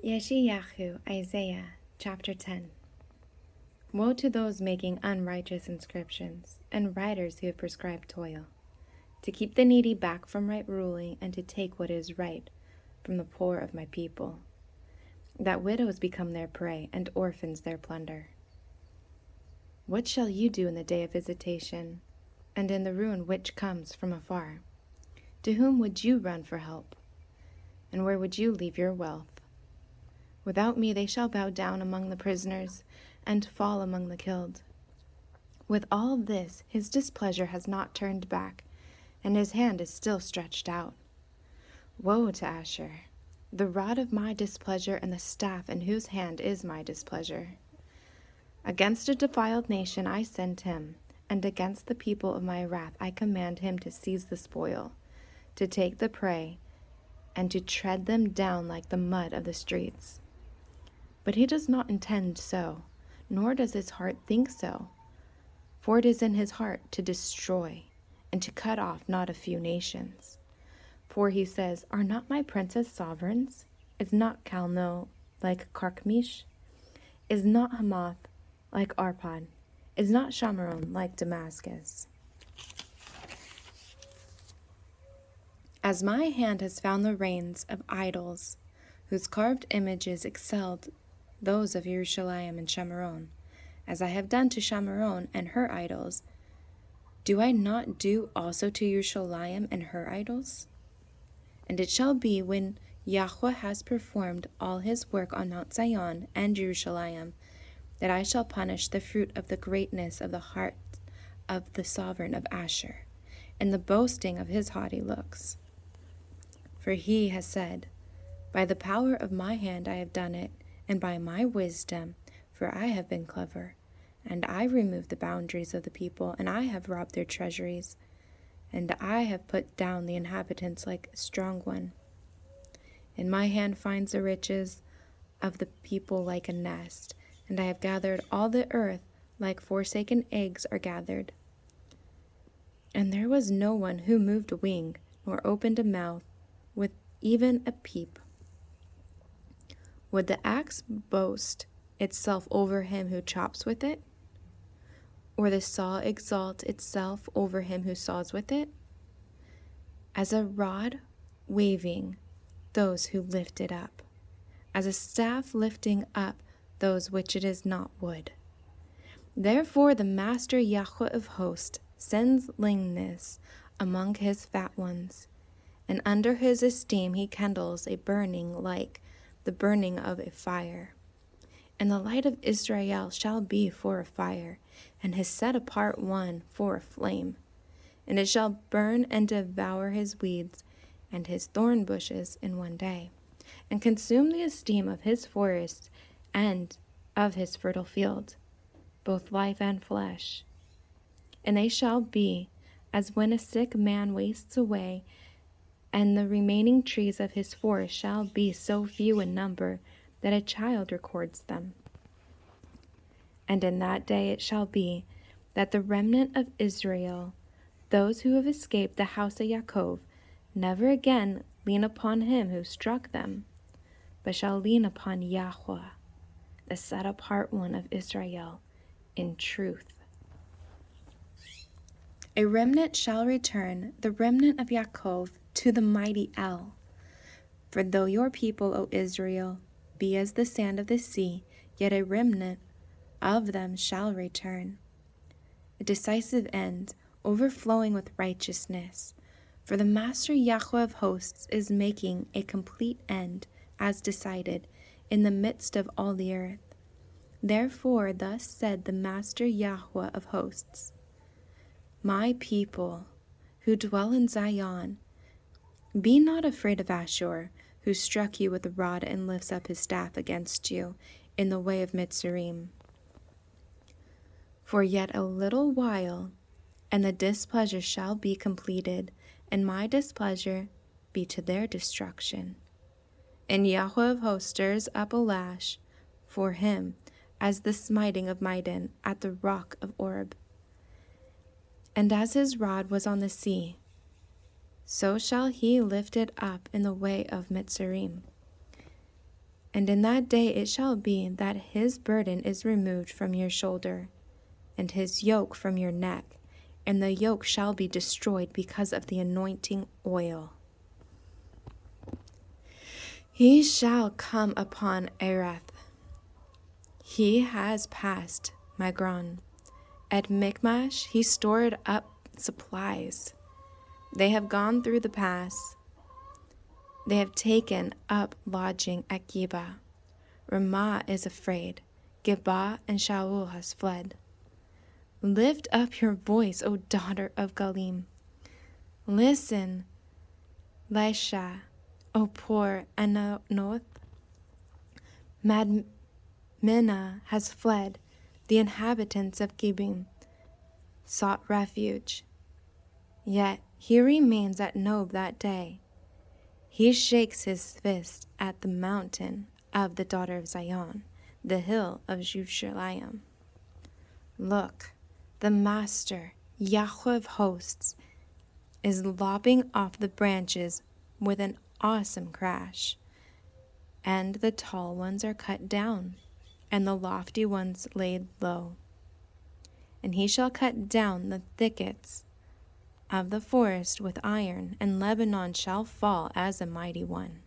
Yeshayahu, Isaiah, chapter 10. Woe to those making unrighteous inscriptions, and writers who have prescribed toil, to keep the needy back from right ruling, and to take what is right from the poor of my people, that widows become their prey, and orphans their plunder. What shall you do in the day of visitation, and in the ruin which comes from afar? To whom would you run for help? And where would you leave your wealth? Without me they shall bow down among the prisoners, and fall among the killed. With all this his displeasure has not turned back, and his hand is still stretched out. Woe to Asher, the rod of my displeasure, and the staff in whose hand is my displeasure. Against a defiled nation I send him, and against the people of my wrath I command him to seize the spoil, to take the prey, and to tread them down like the mud of the streets. But he does not intend so, nor does his heart think so. For it is in his heart to destroy, and to cut off not a few nations. For he says, Are not my princes sovereigns? Is not Calno like Carchemish? Is not Hamath like Arpad? Is not Shamaron like Damascus? As my hand has found the reins of idols, whose carved images excelled those of Jerusalem and Shamaron, as I have done to Shamaron and her idols, do I not do also to Jerusalem and her idols? And it shall be when Yahweh has performed all his work on Mount Zion and Jerusalem, that I shall punish the fruit of the greatness of the heart of the sovereign of Asher, and the boasting of his haughty looks. For he has said, By the power of my hand I have done it, and by my wisdom, for I have been clever, and I removed the boundaries of the people, and I have robbed their treasuries, and I have put down the inhabitants like a strong one. And my hand finds the riches of the people like a nest, and I have gathered all the earth like forsaken eggs are gathered. And there was no one who moved a wing, nor opened a mouth with even a peep. Would the axe boast itself over him who chops with it? Or the saw exalt itself over him who saws with it? As a rod waving those who lift it up, as a staff lifting up those which it is not wood. Therefore the Master Yahweh of hosts sends leanness among his fat ones, and under his esteem he kindles a burning like the burning of a fire. And the light of Israel shall be for a fire, and his set apart one for a flame. And it shall burn and devour his weeds and his thorn bushes in one day, and consume the esteem of his forests and of his fertile field, both life and flesh. And they shall be as when a sick man wastes away, and the remaining trees of his forest shall be so few in number that a child records them. And in that day it shall be that the remnant of Israel, those who have escaped the house of Yaakov, never again lean upon him who struck them, but shall lean upon Yahweh, the set-apart one of Israel, in truth. A remnant shall return, the remnant of Yaakov, to the mighty El. For though your people, O Israel, be as the sand of the sea, yet a remnant of them shall return. A decisive end, overflowing with righteousness. For the Master Yahweh of hosts is making a complete end, as decided, in the midst of all the earth. Therefore thus said the Master Yahweh of hosts, My people, who dwell in Zion, be not afraid of Ashur, who struck you with a rod and lifts up his staff against you in the way of Mitzrayim. For yet a little while, and the displeasure shall be completed, and my displeasure be to their destruction. And Yahweh of hosts stirs up a lash for him, as the smiting of Midian at the rock of Oreb. And as his rod was on the sea, so shall he lift it up in the way of Mitzrayim. And in that day it shall be that his burden is removed from your shoulder, and his yoke from your neck, and the yoke shall be destroyed because of the anointing oil. He shall come upon Arath. He has passed Migron. At Michmash he stored up supplies. They have gone through the pass. They have taken up lodging at Geba. Ramah is afraid. Geba and Shaul has fled. Lift up your voice, O daughter of Galim. Listen, Laisha, O poor Anoth. Madmenah has fled. The inhabitants of Gibim sought refuge. Yet he remains at Nob that day. He shakes his fist at the mountain of the daughter of Zion, the hill of Jerusalem. Look, the Master, Yahweh of hosts, is lopping off the branches with an awesome crash, and the tall ones are cut down, and the lofty ones laid low. And he shall cut down the thickets of the forest with iron, and Lebanon shall fall as a mighty one.